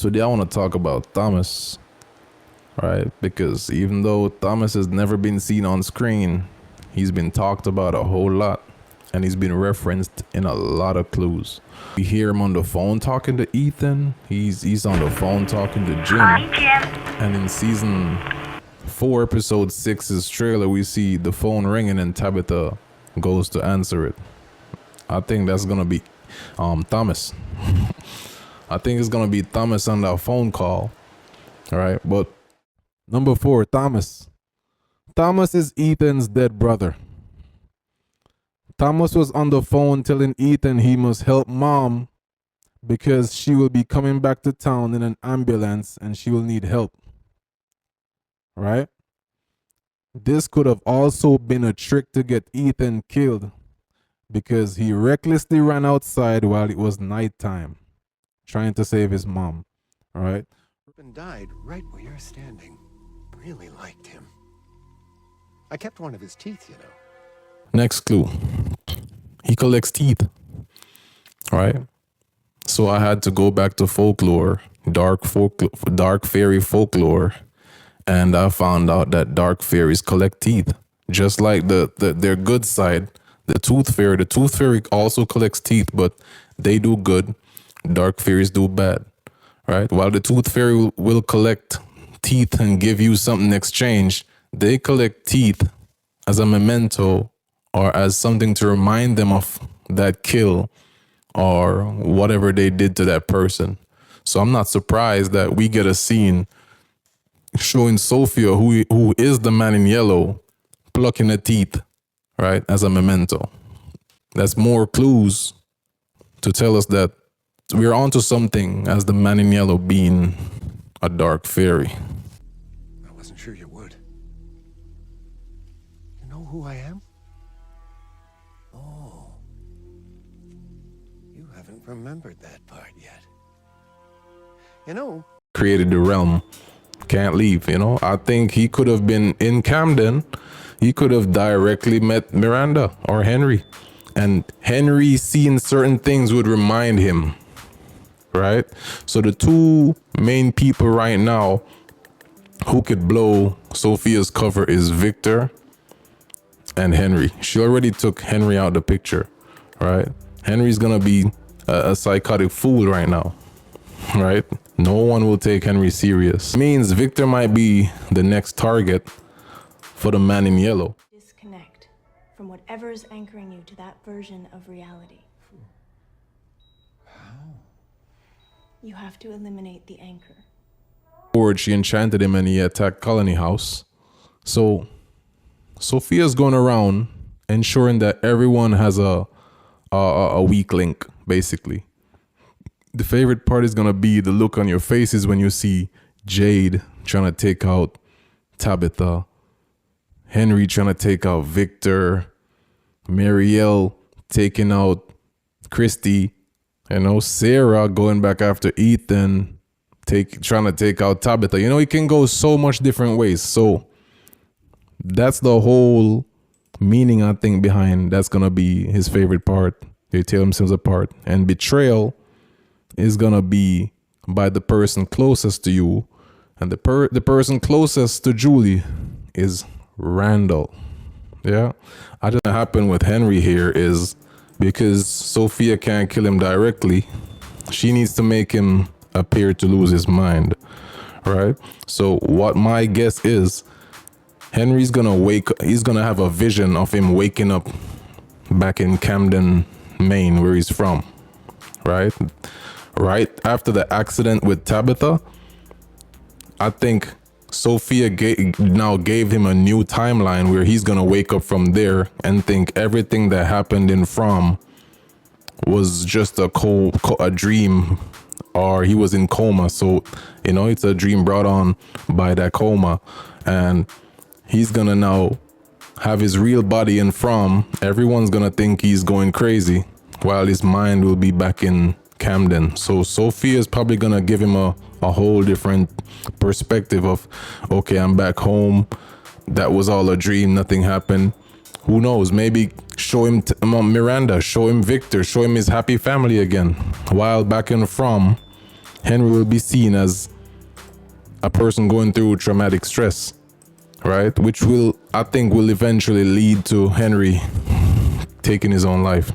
Today I want to talk about Thomas, right? Because even though Thomas has never been seen on screen, he's been talked about a whole lot and he's been referenced in a lot of clues. We hear him on the phone talking to Ethan. He's on the phone talking to Jim. Hi, Jim. And in season 4, episode 6's trailer, we see the phone ringing and Tabitha goes to answer it. I think that's gonna be Thomas. I think it's gonna be Thomas on that phone call. All right, but number 4, Thomas. Thomas is Ethan's dead brother. Thomas was on the phone telling Ethan he must help mom because she will be coming back to town in an ambulance and she will need help. Right? This could have also been a trick to get Ethan killed because he recklessly ran outside while it was nighttime, trying to save his mom. All right? Reuben died right where you're standing. Really liked him. I kept one of his teeth, you know. Next clue. He collects teeth. Right? So I had to go back to folklore, dark fairy folklore, and I found out that dark fairies collect teeth. Just like their good side, the tooth fairy. The tooth fairy also collects teeth, but they do good. Dark fairies do bad. Right? While the tooth fairy will collect teeth and give you something in exchange, they collect teeth as a memento or as something to remind them of that kill or whatever they did to that person. So I'm not surprised that we get a scene showing Sophia, who is the man in yellow, plucking the teeth, right, as a memento. That's more clues to tell us that we're onto something as the man in yellow being a dark fairy. I wasn't sure you would. You know who I am? Oh. You haven't remembered that part yet. You know, Created the realm. Can't leave, you know. I think he could have been in Camden. He could have directly met Miranda or Henry. And Henry seeing certain things would remind him. Right? So the two main people right now who could blow Sophia's cover is Victor and Henry. She already took Henry out of the picture, right? Henry's gonna be a psychotic fool right now, right? No one will take Henry serious. Means Victor might be the next target for the man in yellow. Disconnect from whatever is anchoring you to that version of reality. how? You have to eliminate the anchor. Forward, she enchanted him and he attacked Colony House. So Sophia's going around ensuring that everyone has a weak link, basically. The favorite part is going to be the look on your faces when you see Jade trying to take out Tabitha, Henry trying to take out Victor, Marielle taking out Christy, you know, Sarah going back after Ethan, trying to take out Tabitha. You know, it can go so much different ways. So that's the whole meaning, I think, behind that's going to be his favorite part. They tear themselves apart. And betrayal is going to be by the person closest to you. And the person closest to Julie is Randall. Yeah. I just happened with Henry here is because Sophia can't kill him directly. She needs to make him appear to lose his mind. Right? So what my guess is, Henry's he's gonna have a vision of him waking up back in Camden, Maine, where he's from. Right? Right after the accident with Tabitha, I think Sophia now gave him a new timeline where he's gonna wake up from there and think everything that happened in From was just a dream, or he was in coma. So, you know, it's a dream brought on by that coma. And he's gonna now have his real body in From. Everyone's gonna think he's going crazy while his mind will be back in Camden. So Sophia's probably gonna give him a whole different perspective of, okay, I'm back home. That was all a dream. Nothing happened. Who knows? Maybe show him Miranda, show him Victor, show him his happy family again. While back in From, Henry will be seen as a person going through traumatic stress, right? Which will, I think, will eventually lead to Henry taking his own life.